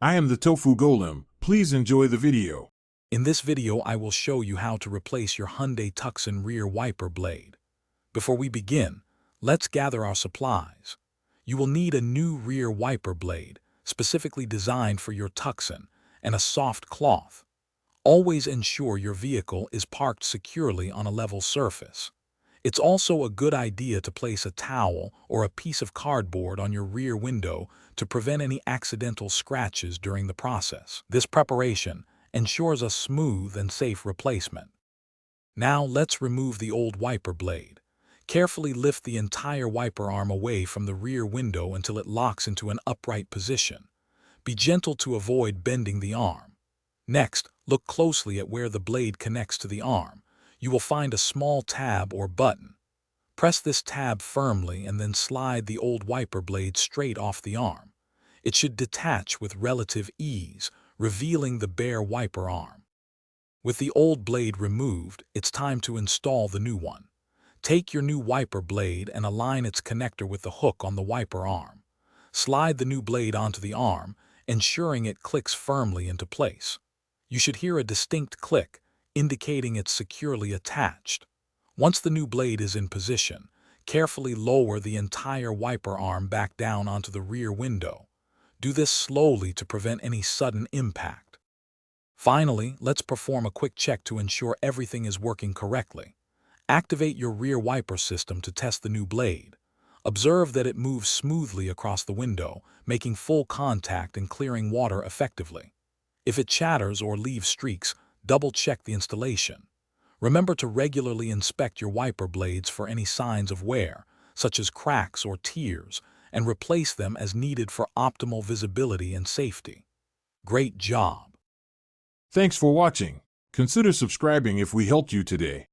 I am the Tofu Golem. Please enjoy the video. In this video, I will show you how to replace your Hyundai Tucson rear wiper blade. Before we begin, let's gather our supplies. You will need a new rear wiper blade, specifically designed for your Tucson, and a soft cloth. Always ensure your vehicle is parked securely on a level surface. It's also a good idea to place a towel or a piece of cardboard on your rear window to prevent any accidental scratches during the process. This preparation ensures a smooth and safe replacement. Now let's remove the old wiper blade. Carefully lift the entire wiper arm away from the rear window until it locks into an upright position. Be gentle to avoid bending the arm. Next, look closely at where the blade connects to the arm. You will find a small tab or button. Press this tab firmly and then slide the old wiper blade straight off the arm. It should detach with relative ease, revealing the bare wiper arm. With the old blade removed, it's time to install the new one. Take your new wiper blade and align its connector with the hook on the wiper arm. Slide the new blade onto the arm, ensuring it clicks firmly into place. You should hear a distinct click, indicating it's securely attached. Once the new blade is in position, carefully lower the entire wiper arm back down onto the rear window. Do this slowly to prevent any sudden impact. Finally, let's perform a quick check to ensure everything is working correctly. Activate your rear wiper system to test the new blade. Observe that it moves smoothly across the window, making full contact and clearing water effectively. If it chatters or leaves streaks, double-check the installation. Remember to regularly inspect your wiper blades for any signs of wear, such as cracks or tears, and replace them as needed for optimal visibility and safety. Great job! Thanks for watching. Consider subscribing if we helped you today.